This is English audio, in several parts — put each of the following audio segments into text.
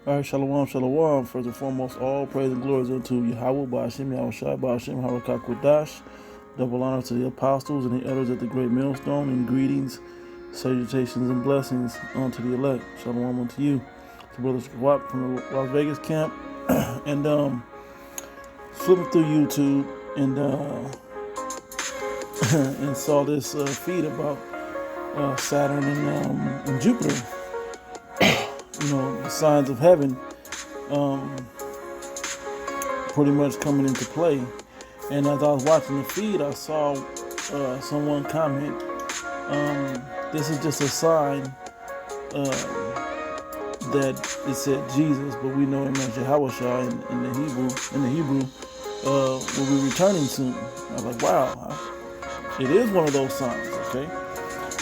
All right, shalom, shalom. First and foremost, all praise and glory is unto Yahweh, Ba'ashem, Yahushai, Ba'ashem, Harakakwadash. Double honor to the apostles and the elders at the great millstone, and greetings, salutations, and blessings unto the elect. Shalom unto you. To Brother Shawat from the Las Vegas camp. And flipping through YouTube and and saw this feed about Saturn and Jupiter. You know, the signs of heaven pretty much coming into play. And as I was watching the feed, I saw someone comment, this is just a sign that it said Jesus, but we know him as Yahushua in the Hebrew, will be returning soon. I was like, wow, it is one of those signs, okay?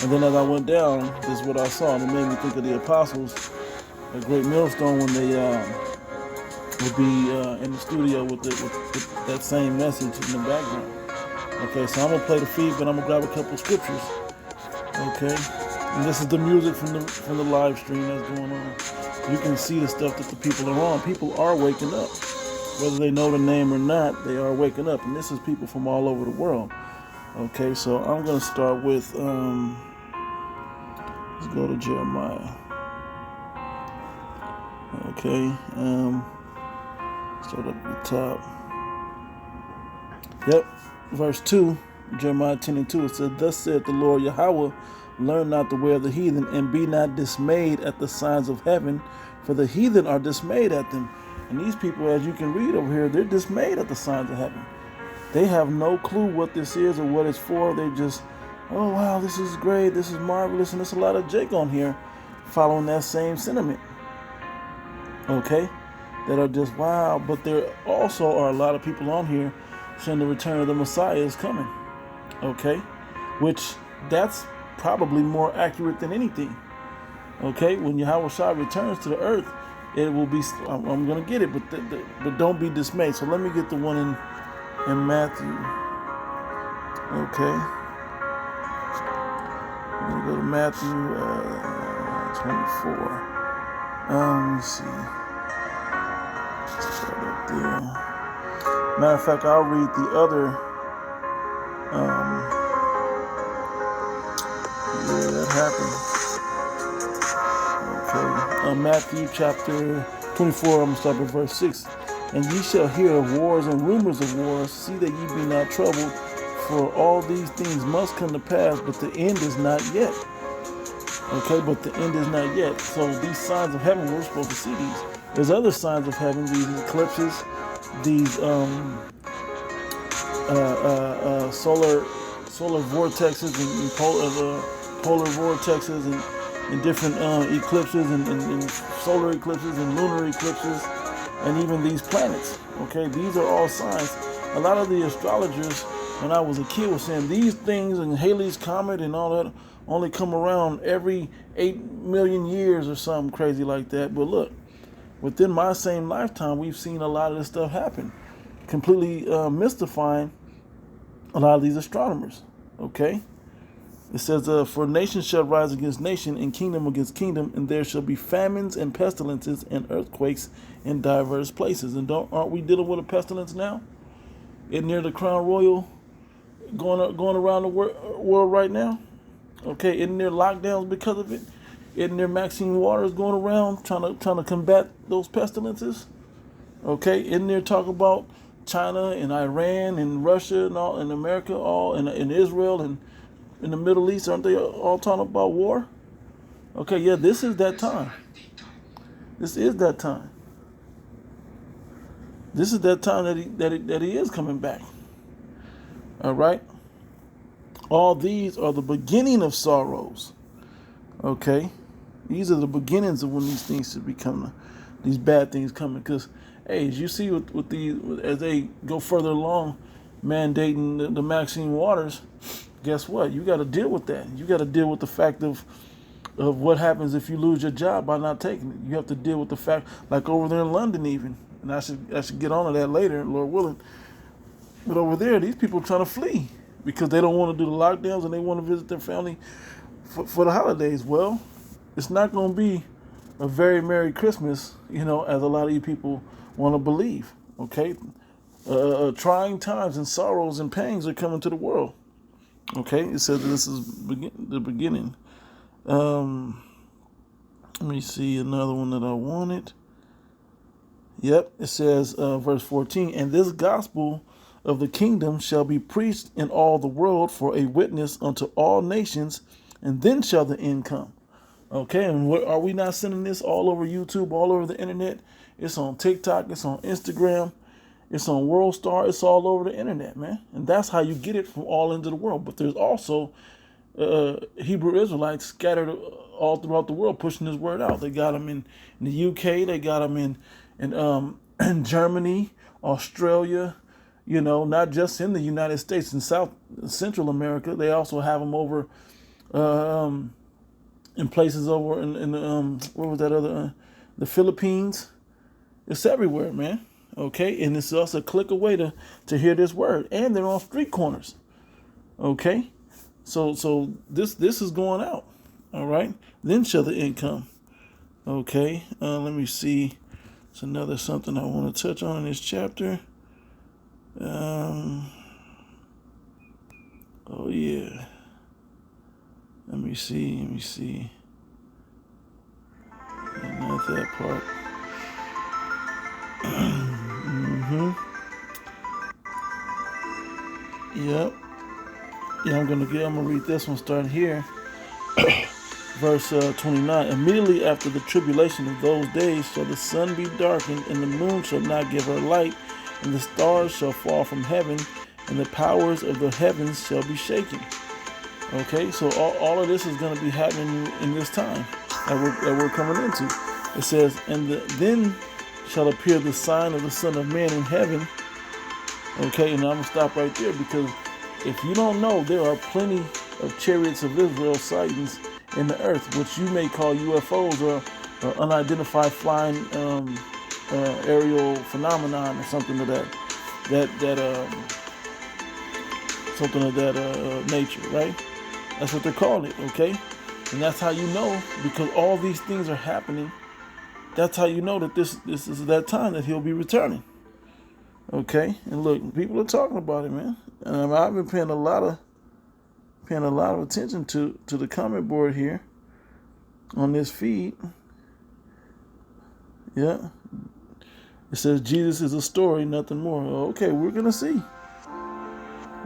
And then as I went down, this is what I saw, and it made me think of the apostles, a great millstone, when they would be in the studio with that same message in the background. Okay, so I'm gonna play the feed, but I'm gonna grab a couple scriptures. Okay, and this is the music from the live stream that's going on. You can see the stuff that the people are on. People are waking up, whether they know the name or not. They are waking up, and this is people from all over the world. Okay, so I'm gonna start with let's go to Jeremiah. Okay, start up at the top. Yep, verse 2, Jeremiah 10:2, it says, thus saith the Lord Yahweh, learn not the way of the heathen, and be not dismayed at the signs of heaven, for the heathen are dismayed at them. And these people, as you can read over here, they're dismayed at the signs of heaven. They have no clue what this is or what it's for. They just, oh wow, this is great, this is marvelous, and there's a lot of Jake on here following that same sentiment. Okay, that are just wow, but there also are a lot of people on here saying the return of the Messiah is coming. Okay, which that's probably more accurate than anything. Okay, when Yahweh Shai returns to the earth, it will be. I'm gonna get it, but don't be dismayed. So let me get the one in Matthew. Okay, I'm gonna go to Matthew 24. Let me see. Start up there. Matter of fact, I'll read the other. Yeah, that happened. Okay. Matthew chapter 24, I'm going to start with verse 6. And ye shall hear of wars and rumors of wars. See that ye be not troubled, for all these things must come to pass, but the end is not yet. Okay, but the end is not yet. So these signs of heaven, we're supposed to see these. There's other signs of heaven, these eclipses, these solar vortexes and polar vortexes and different eclipses and solar eclipses and lunar eclipses, and even these planets. Okay, these are all signs. A lot of the astrologers, when I was a kid, were saying these things and Halley's Comet and all that only come around every 8 million years or something crazy like that. But look, within my same lifetime, we've seen a lot of this stuff happen, completely mystifying a lot of these astronomers. Okay, it says, for nation shall rise against nation, and kingdom against kingdom, and there shall be famines and pestilences and earthquakes in diverse places. And aren't we dealing with a pestilence now? Isn't there the Crown Royal going around the world right now? Okay, isn't there lockdowns because of it? Isn't there Maxine Waters going around trying to combat those pestilences? Okay, isn't there talk about China and Iran and Russia and all, and America, all in Israel and in the Middle East? Aren't they all talking about war? Okay, yeah, this is that time. This is that time. This is that time that he is coming back. All right. All these are the beginning of sorrows. Okay, these are the beginnings of when these things should become, these bad things coming. Because, hey, as you see with as they go further along, mandating the Maxine Waters, guess what? You got to deal with that. You got to deal with the fact of what happens if you lose your job by not taking it. You have to deal with the fact, like over there in London even, and I should get on to that later, Lord willing. But over there, these people are trying to flee because they don't want to do the lockdowns and they want to visit their family for the holidays. Well, it's not going to be a very Merry Christmas, as a lot of you people want to believe. Okay, trying times and sorrows and pains are coming to the world. Okay, it says this is the beginning. Let me see another one that I wanted. Yep, it says, verse 14, and this gospel of the kingdom shall be preached in all the world for a witness unto all nations, and then shall the end come. Okay, and are we not sending this all over YouTube, all over the internet? It's on TikTok, it's on Instagram, it's on WorldStar, it's all over the internet, man. And that's how you get it from all into the world. But there's also Hebrew Israelites scattered all throughout the world pushing this word out. They got them in the UK, they got them in Germany, Australia, not just in the United States and Central America. They also have them over in places over in what was that other, the Philippines. It's everywhere, man. Okay, and it's just a click away to hear this word, and they're on street corners. Okay, so this is going out. All right, then shall the end come. Okay, let me see. It's another something I want to touch on in this chapter. Oh yeah. Let me see. Not that part. Yep. Yeah, I'm gonna read this one starting here. Verse 29. Immediately after the tribulation of those days shall the sun be darkened, and the moon shall not give her light, and the stars shall fall from heaven, and the powers of the heavens shall be shaken. Okay, so all of this is going to be happening in this time that we're coming into. It says, and then shall appear the sign of the Son of Man in heaven. Okay, and I'm going to stop right there, because if you don't know, there are plenty of chariots of Israel sightings in the earth, which you may call UFOs or unidentified flying aerial phenomenon or something of that nature, right? That's what they're calling it, okay? And that's how you know, because all these things are happening. That's how you know that this is that time that he'll be returning. Okay, and look, people are talking about it, man. And I've been paying a lot of attention to the comment board here on this feed. Yeah, it says Jesus is a story, nothing more. Okay, we're gonna see.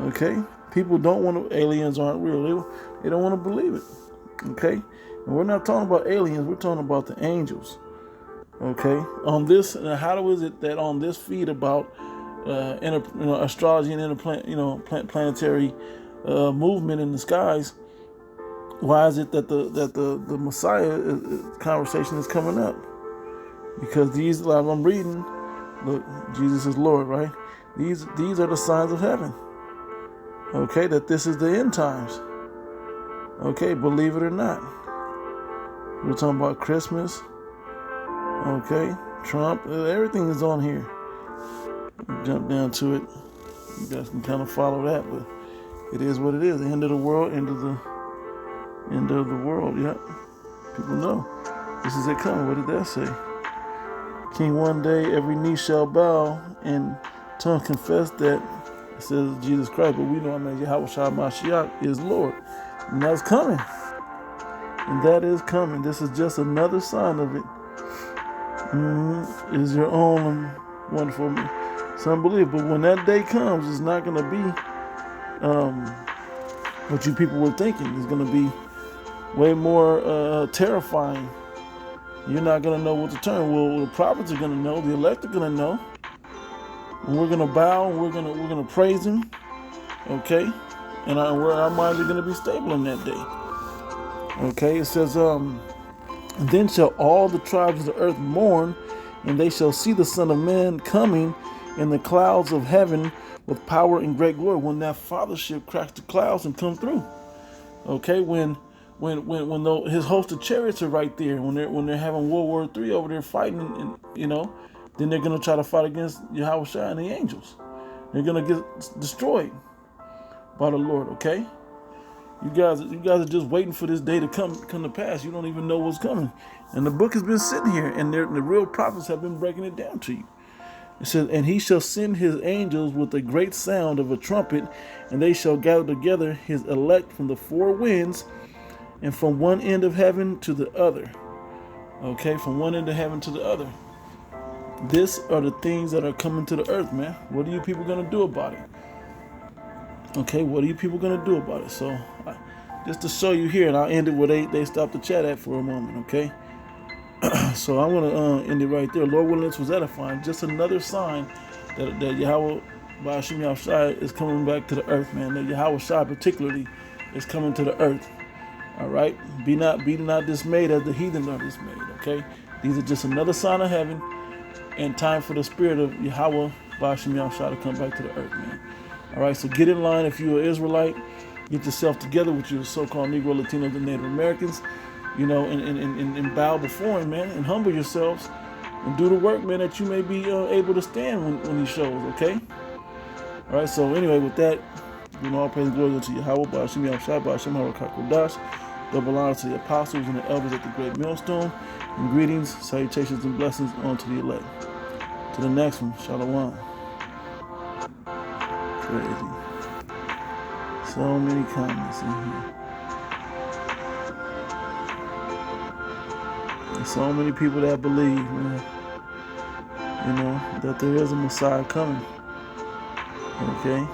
Okay, people don't want to. Aliens aren't real. They don't want to believe it. Okay, and we're not talking about aliens. We're talking about the angels. Okay, on this, how is it that on this feed about astrology and planetary movement in the skies, why is it that the Messiah conversation is coming up? Because these, like I'm reading, look, Jesus is Lord, right? These are the signs of heaven. Okay, that this is the end times. Okay, believe it or not. We're talking about Christmas. Okay, Trump, everything is on here. Jump down to it. You guys can kind of follow that, but it is what it is. The end of the world, end of the world. Yep, people know this is it coming. What did that say? King, one day every knee shall bow and tongue confess that it says Jesus Christ, but we know Yahweh Shah Mashiach is Lord, and that's coming. And that is coming. This is just another sign of it. Is your own wonderful. It's unbelievable. But when that day comes, it's not going to be what you people were thinking. It's going to be way more terrifying. You're not going to know what to turn. Well, the prophets are going to know. The elect are going to know. And we're going to bow. And we're going to praise Him. Okay, and our minds are going to be stable in that day. Okay, it says, then shall all the tribes of the earth mourn, and they shall see the Son of Man coming in the clouds of heaven with power and great glory. When that fathership cracks the clouds and come through. Okay, when his host of chariots are right there, when they're having World War III over there fighting, and then they're gonna try to fight against Yahweh Shai and the angels. They're gonna get destroyed by the Lord. Okay. You guys are just waiting for this day to come to pass. You don't even know what's coming. And the book has been sitting here, and the real prophets have been breaking it down to you. It says, and he shall send his angels with a great sound of a trumpet, and they shall gather together his elect from the four winds, and from one end of heaven to the other. Okay, from one end of heaven to the other. This are the things that are coming to the earth, man. What are you people going to do about it? Okay, what are you people going to do about it? So, just to show you here, and I'll end it where they stopped the chat at for a moment, okay? So I'm going to end it right there. Lord willing, this was edifying. Just another sign that Yahweh Ba'ashim Yahushai is coming back to the earth, man. That Yahweh Shai particularly is coming to the earth. All right? Be not dismayed as the heathen are dismayed, okay? These are just another sign of heaven and time for the spirit of Yahweh Ba'ashim Yahushai to come back to the earth, man. All right, so get in line if you're an Israelite. Get yourself together with your so-called Negro, Latinos, and Native Americans. You know, and bow before him, man, and humble yourselves and do the work, man, that you may be able to stand when he shows, okay? All right, so anyway, with that, you know, all praise and glory to Yahweh, Ba'ashim Yahushai, Ba'ashim HaRakakodash, double honor to the apostles and the elders at the great millstone, and greetings, salutations, and blessings unto the elect. To the next one, Shalom. Crazy. So many comments in here. So many people that believe, man, you know, that there is a Messiah coming. Okay?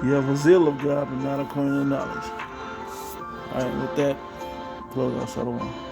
You have a zeal of God, but not according to knowledge. Alright, with that, close out. Shalom.